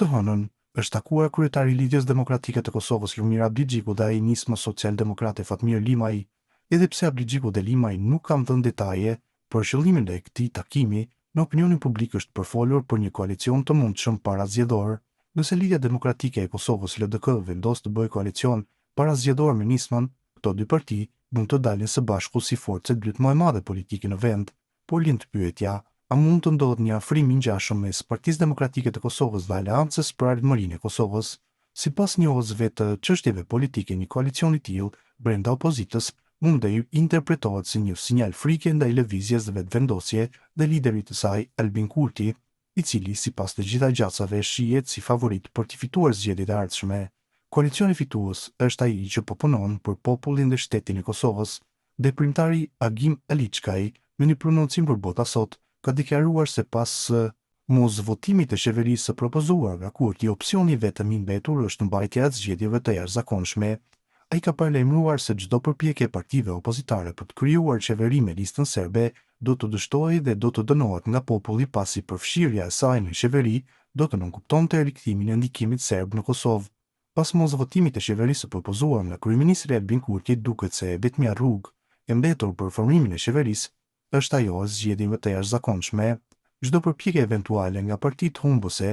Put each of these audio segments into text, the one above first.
Të hënën, është takuar kryetari i Lidhjes Demokratike të Kosovës Lumir Abdixhiku dhe ai nismë social-demokrate Fatmir Limaj, edhe pse Abdixhiku dhe Limaj nuk kanë dhënë detaje për qëllimin e këtij takimi, në opinionin publik është përfolur për një koalicion të mundshëm parazgjedhor. Nëse Lidhja Demokratike e Kosovës LDK vendos të bëjë koalicion parazgjedhor me nismën, këto dy parti mund të dalin së bashku si forcë dytë më e madhe politike në vend, por lind pyetja: a mund të ndodhë një afrim i ngjashëm mes Partisë Demokratike të Kosovës dhe Aleancës për Ardhmërinë e Kosovës? Sipas njohësve të çështjeve politike, një koalicion i tillë brenda opozitës mund të interpretohet si një sinjal frike ndaj lëvizjes dhe vetëvendosje dhe liderit të saj, Albin Kurti, i cili sipas të gjitha gjatësave shihet si favorit për të fituar zgjedhjet e ardhshme. Koalicioni fitues është ai që po punon për popullin dhe shtetin e Kosovës. Deprimtari Agim Aliçkaj, me një prononcim për Bota Sot, ka deklaruar se pas mosvotimit të qeverisë së propozuar nga Kurti, opsioni vetëm i mbetur është mbajtja e zgjedhjeve të jashtëzakonshme. Ai ka paralajmëruar se çdo përpjekje e partive opozitare për të krijuar qeveri me listën serbe do të dështojë dhe do të dënohet nga populli, pasi përfshirja e saj në qeveri do të nënkuptonte rikthimin e ndikimit serb në Kosovë. Pas mosvotimit të qeverisë së propozuar nga kryeministri Albin Kurti, duket se vetmja rrugë e mbetur për formimin e qeverisë është ajo e zgjedhjeve të jashtëzakonshme. Çdo përpjekje eventuale nga partitë humbëse,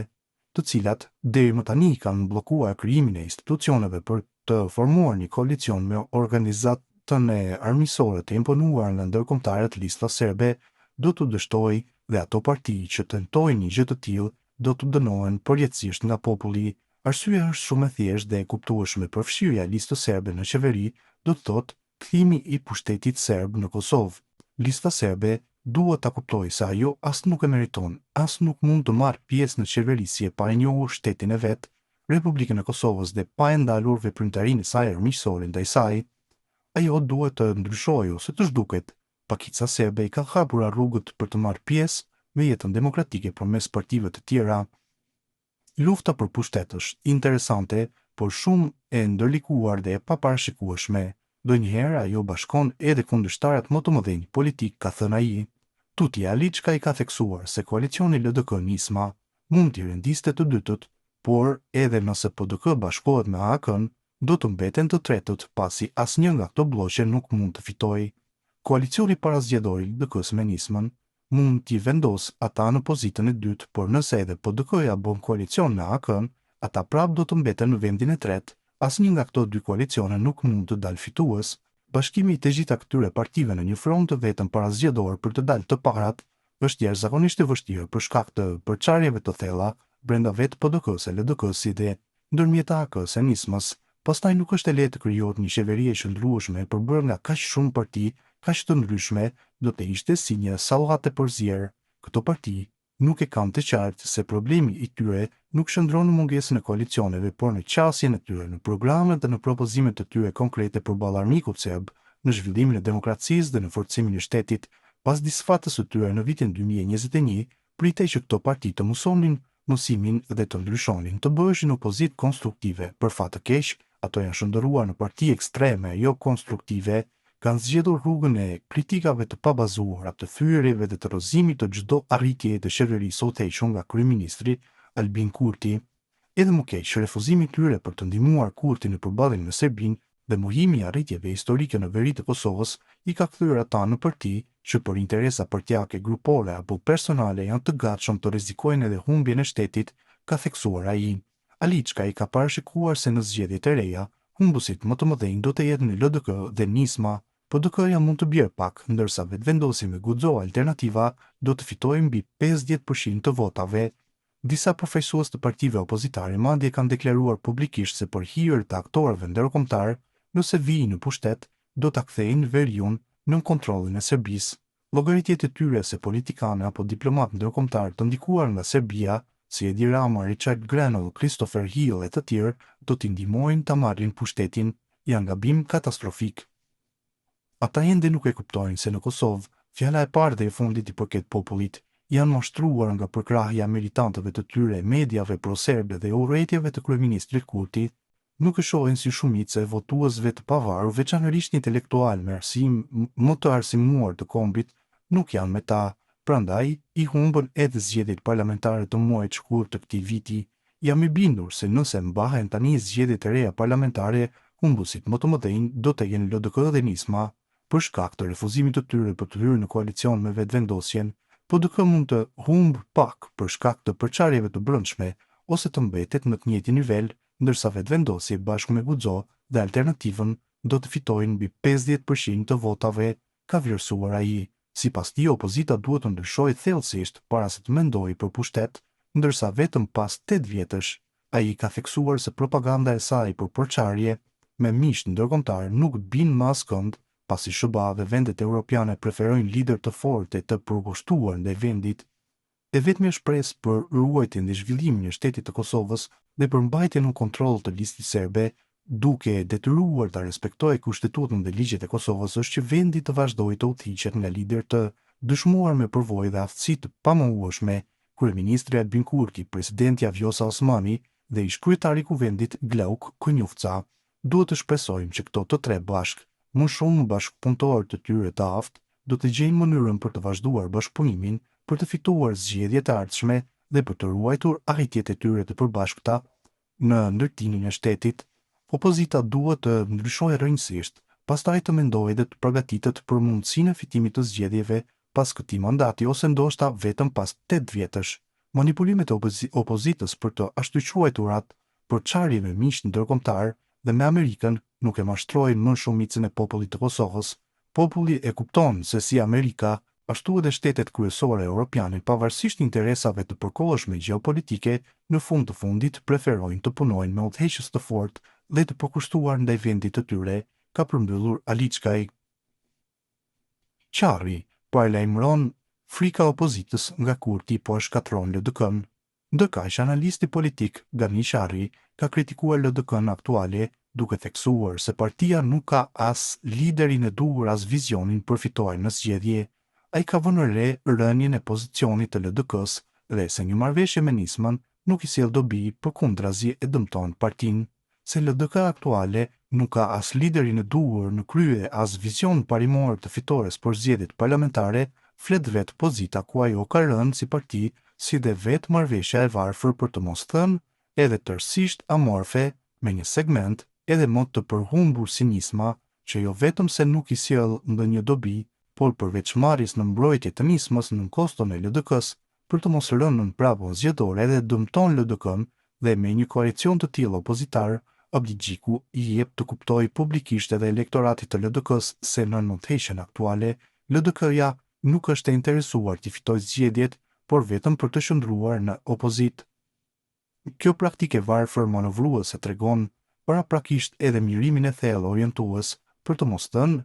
të cilat deri më tani kanë bllokuar krijimin e institucioneve për të formuar një koalicion me organizatën e armiqësore të imponuar nga ndërkombëtarët, lista serbe do të dështojë dhe ato parti që tentojnë një gjë të tillë do të dënohen përjetësisht nga populli. Arsyeja është shumë e thjeshtë dhe e kuptueshme: përfshirja e listës serbe në qeveri do të thotë kthimi i pushtetit serb në Kosovë. Lista serbe duhet ta kuptojë se ajo as nuk e meriton, as nuk mund të marrë pjesë në qeveri si e pa e njohur shtetin e vet, Republikën e Kosovës, dhe pa e ndalur veprimtarinë e saj armiqësore ndaj saj. Ajo duhet të ndryshojë, ose të zhduket pakica serbe i ka hapur rrugët për të marrë pjesë me jetën demokratike përmes partive të tjera. Lufta për pushtet është interesante, por shumë e ndërlikuar dhe e paparashikueshme. Donjëherë ajo bashkon edhe kundërshtarët më të mëdhenj politik, ka thënë ai. Tuti Aliçkaj ka theksuar se koalicioni LDK-Nisma mund t'i rendiste të dytët, por edhe nëse PDK bashkohet me AK-n, do të mbeten të tretët, pasi asnjë nga këto bloqe nuk mund të fitojë. Koalicioni parazgjedhor i LDK-s me Nismën mund t'i vendos ata në pozitën e dytë, por nëse edhe PDK-ja bën koalicion me AK-n, ata prap do të mbeten në vendin e tretë. Asnjë nga këto dy koalicione nuk mund të dalë fitues. Bashkimi i të gjitha këtyre partive në një front të vetëm parazgjedhor për të dalë të parat është jashtëzakonisht e vështirë për shkak të përçarjeve të thella brenda vetë PDK-s e LDK-s si dhe ndërmjet AK-s e Nismës. Pastaj nuk është e lehtë të krijohet një qeveri e qëndrueshme e përbërë nga kaq shumë parti, kaq të ndryshme, do të ishte si një sallate përzier. Këto parti nuk e kanë të qartë se problemi i tyre nuk shndron në mungesën e koalicioneve, por në qasjen e tyre në programet dhe në propozimet të tyre konkrete përballë armikut serb, në zhvillimin e demokracisë dhe në forcimin e shtetit. Pas disfatës së tyre në vitin 2021, pritej që këto parti të mësonin mësimin dhe të ndryshonin, të bëheshin opozitë konstruktive. Për fat të keq, ato janë shndërruar në parti ekstreme, jo konstruktive, kanë zgjedhur rrugën e kritikave të pabazuara, të thyerjeve dhe të rrëzimit të çdo arritjeje të qeverisë së udhëhequr nga kryeministri Albin Kurti. Edhe më keq, refuzimi i tyre për të ndihmuar Kurtin në përballjen me Serbinë dhe mohimi i arritjeve historike në veri të Kosovës i ka kthyer ata në parti që për interesa partijake, grupore apo personale janë të gatshëm të rrezikojnë edhe humbjen e shtetit, ka theksuar ai. Aliçkaj ka parashikuar se në zgjedhjet e reja, humbusit më të mëdhenj do të jetë në LDK dhe Nisma. PDK-ja mund të bjerë pak, ndërsa vetëvendosi me guxo alternativa do të fitojë mbi 50% të votave. Disa përfaqësues të partive opozitare madje kanë deklaruar publikisht se për hir të aktorëve ndërkombëtar, nëse vijnë në pushtet, do ta kthejnë veriun nën kontrollin e Serbisë. Llogaritjet e tyre se politikanë apo diplomatë ndërkombëtar të ndikuar nga Serbia, si Edi Rama, Richard Grenell, Christopher Hill e të tjerë, do t'i ndihmojnë ta marrin pushtetin. Janë gabim katastrofik. Ata ende nuk e kuptojnë se në Kosovë, fjala e parë dhe e fundit i përket popullit, janë mashtruar nga përkrahja militantëve të tyre, mediave pro-serbe dhe urrëtieve të kryeministrit Kurti. Nuk e shohin si shumicë e votuesve të pavarur, veçanërisht intelektual me arsim më të arsimuar të kombit, nuk janë me ta. Prandaj i humbën edhe zgjedhjet parlamentare të muajit shkurt të këtij viti. Jam i bindur se nëse mbahen tani zgjedhjet e reja parlamentare, humbusit më të mëdhenj do të jenë LDK dhe Nisma, për shkak të refuzimit të tyre për të hyrë në koalicion me vetvendosjen, po LDK mund të humbë pak për shkak të përçarjeve të brendshme ose të mbetet në të njëjtin nivel, ndërsa vetvendosje bashkë me Guxo dhe Alternativën do të fitojnë mbi 50% të votave, ka vlerësuar ai. Sipas tij, opozita duhet të ndryshojë thellësisht para se të mendojë për pushtet, ndërsa vetëm pas 8 vjetësh, ai ka theksuar se propaganda e saj për përçarje me miq ndërkombëtar nuk bin më askënd, pasi SBA dhe vendet europiane preferojnë lider të fortë e të përkushtuar ndaj vendit. E vetmja shpresë për ruajtjen dhe zhvillimin e shtetit të Kosovës dhe për mbajtjen në kontroll të listës serbe, duke detyruar ta respektojë kushtetutën dhe ligjet e Kosovës, është që vendi të vazhdojë të udhëhiqet nga lider të dëshmuar me përvojë dhe aftësi të pamohueshme, kryeministri Albin Kurti, presidenti Vjosa Osmani dhe ish kryetari i kuvendit Glauk Konjufca. Duhet të shpresojmë që këto të tre bashkë, më shumë bashkëpunëtorë të tyre të aftë, do të gjejnë mënyrën për të vazhduar bashkëpunimin, për të fituar zgjedhjet e ardhshme dhe për të ruajtur arritjet e tyre të përbashkëta në ndërtimin e shtetit. Opozita duhet të ndryshojë rrënjësisht, pastaj të mendojë dhe të përgatitet për mundësinë e fitimit të zgjedhjeve pas këtij mandati ose ndoshta vetëm pas 8 vjetësh. Manipulimet e opozitës për të ashtuquajturat për çarje me miq ndërkombëtar dhe me Amerikën nuk e mashtrojnë më shumicën e popullit të Kosovës. Populli e kupton se si Amerika, ashtu edhe shtetet kryesore europiane, pavarësisht interesave të përkohshme gjeopolitike, në fund të fundit preferojnë të punojnë me udhëheqës të fortë dhe të përkushtuar ndaj vendit të tyre, ka përmbyllur Aliçkaj. Qarri paralajmëron frika opozitës nga Kurti po e shkatron LDK-n. Ndërkaq, analisti politik Gani Qarri ka kritikuar LDK-n aktuale, duke theksuar se partia nuk ka as liderin e duhur as vizionin për fituar në zgjedhje. Ai ka vënë re rënien e pozicionit të LDK-s dhe se një marrëveshje me Nismën nuk i sjell dobi, përkundrazi e dëmton partinë. Se LDK aktuale nuk ka as liderin e duhur në krye as vizion parimor të fitores për zgjedhjet parlamentare, flet vetë pozita ku ajo ka rënë si parti, si dhe vetë marrëveshja e varfër për të mos thënë edhe tërësisht amorfe me një segment edhe më të përhumbur si Nisma, që jo vetëm se nuk i sjell ndonjë dobi, por përveç marrjes në mbrojtje të Nismës në koston e LDK-s, për të mos rënë në prapë zgjedhore edhe dëmton LDK-n dhe me një koalicion të tillë opozitar, Abdi Xhiku i jep të kuptojë publikisht edhe elektoratit të LDK-s se në udhëheqjen aktuale, LDK-ja nuk është e interesuar të fitojë zgjedhjet, por vetëm për të qëndruar në opozitë. Kjo praktikë varfër manovruese tregon paraprakisht edhe mirimin e thellë orientues, për të mos thënë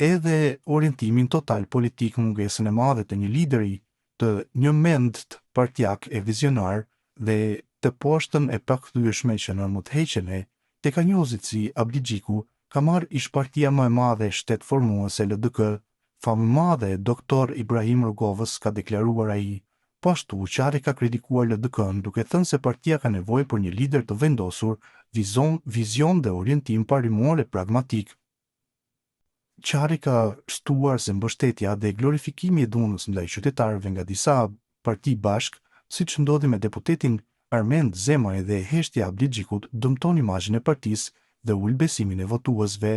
edhe orientimin total politik, mungesën e madhe të një lideri të një mend partijak e vizionar dhe të poshtën e pakthyeshme që në udhëheqjen e tekanjozit si Abdi Xhiku ka marrë ish partia më e madhe shtet formuese LDK, famë madhe Doktor Ibrahim Rogovës, ka deklaruar ai. Po ashtu, Qari ka kritikuar LDK-n duke thënë se partia ka nevojë për një lider të vendosur, vizion dhe orientim parimor e pragmatik. Qari ka shtuar se mbështetja dhe glorifikimi i dhunës ndaj qytetarëve nga disa parti bashk, siç ndodhi me deputetin Armend Zemaj dhe heshtja Abdi Xhikut, dëmton imazhin e partisë dhe ul besimin e votuesve.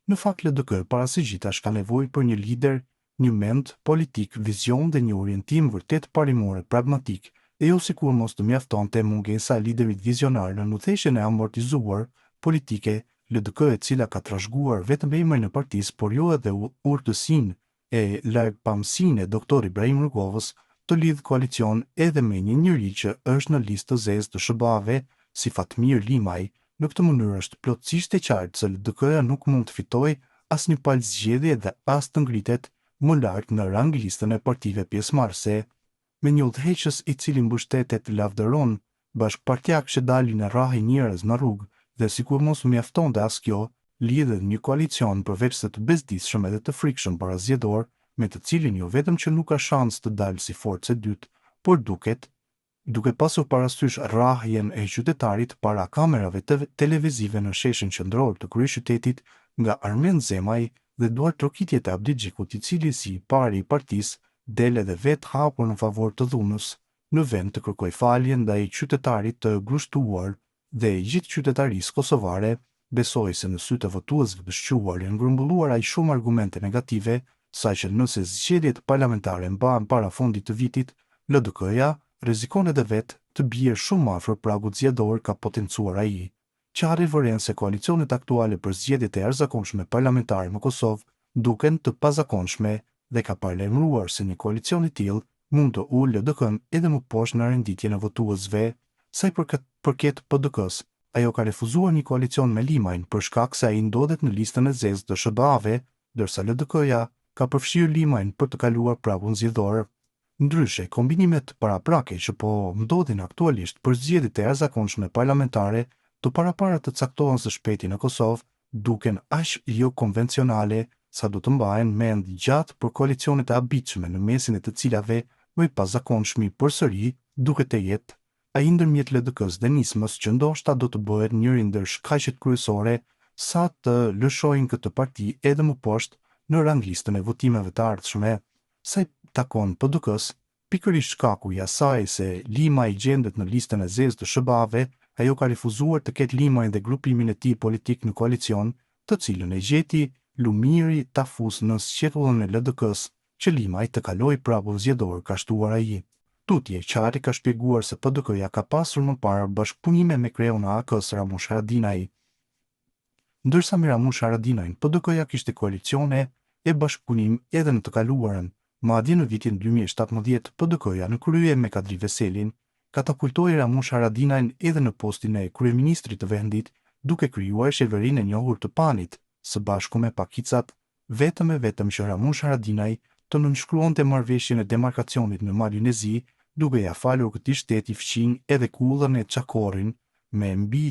Në fakt, LDK para së gjithash ka nevojë për një lider, një mend politik, vizion dhe një orientim vërtet parimor e pragmatik, e jo sikur mos të mjaftonte mungesa e liderit vizionar në udhëheqjen e amortizuar politike, LDK e cila ka trashëguar vetëm emrin e partisë, por jo edhe urtësinë e largpamësinë e Doktor Ibrahim Rogovës, të lidh koalicion edhe me një njeri që është në listë të zezë të SBA-ve, si Fatmir Limaj. Në këtë mënyrë është plotësisht e qartë se LDK-ja nuk mund të fitojë asnjë palë zgjedhje dhe as të ngritet më lart në rang listën e partive pjesëmarrëse. Me një udhëheqës i cili mbështetet lavdëron bashkëpartiak që dalin e rrahin njerëz në rrugë dhe sikur mos mjaftonte as kjo, lidhet një koalicion përveç se të bezdisshëm edhe të frikshëm parazgjedhor, me të cilin jo vetëm që nuk ka shans të dalë si forcë e dytë, por duke pasur parasysh rrahjen e qytetarit para kamerave televizive në sheshin qendror të kryeqytetit nga Armend Zemaj dhe duart trokitjet e Abdi Xhikut, i cili si pari i partisë del edhe vetë hapur në favor të dhunës. në vend të kërkoj falje ndaj qytetarit të grushtuar dhe gjithë qytetarisë kosovare, besoi se në sy të votuesve të shquar janë grumbulluar aq shumë argumente negative, saqë nëse zgjedhjet parlamentare mbahen para fundit të vitit, LDK-ja rrezikon edhe vetë të bie shumë afër pragut zgjedhor ka potencuar ai. Çari vëren se koalicionet aktuale për zgjedhjet e jashtëzakonshme parlamentare në Kosovë duken të pazakonshme dhe ka paralajmëruar se një koalicion i tillë mund të ulë LDK-n edhe më poshtë në renditjen e votuesve. Sa i përket PDK-s, ajo ka refuzuar një koalicion me Limajn për shkak se ai ndodhet në listën e zezë të SBA-ve, ndërsa LDK-ja ka përfshirë Limajn për të kaluar pragun zgjedhor. Ndryshe, kombinimet paraprake që po ndodhin aktualisht për zgjedhjet e jashtëzakonshme parlamentare të parapara të caktohen së shpejti në Kosovë duken aq jo konvencionale sa do të mbahen mend gjatë për koalicionet e habitshme në mesin e të cilave më i pazakonshmi përsëri duket të jetë ai ndërmjet LDK-s dhe nismës që ndoshta do të bëhet njëri ndër shkaqet kryesore sa të lëshojnë këtë parti edhe më poshtë në ranglistën e votimeve të ardhshme. Sa i takon PDK-s, pikërisht shkaku i asaj se Limaj gjendet në listën e zezë të SBA-ve, ajo ka refuzuar të ketë Limajn dhe grupimin e tij politik në koalicion, të cilën e gjeti lumiri ta fusë në sqetullën e LDK-s që Limaj të kaloj pragun zgjedhor ka shtuar ai. Tutje Qari ka shpjeguar se PDK-ja ka pasur më parë bashkëpunime me kreun e AK-s Ramush Haradinaj. Ndërsa me Ramush Haradinajn, PDK-ja kishte koalicione e bashkëpunim edhe në të kaluarën. Madje në vitin 2017, PDK-ja në krye me Kadri Veselin katapultoi Ramush Haradinajn edhe në postin e kryeministrit të vendit, duke krijuar qeverinë e njohur të Panit, së bashku me Pakicat, vetëm që Ramush Haradinaj të nënshkruante marrëveshjen e demarkacionit në malin e Zi, duke ja falur këtij shteti fqinj edhe kullën e Çakorin me mbi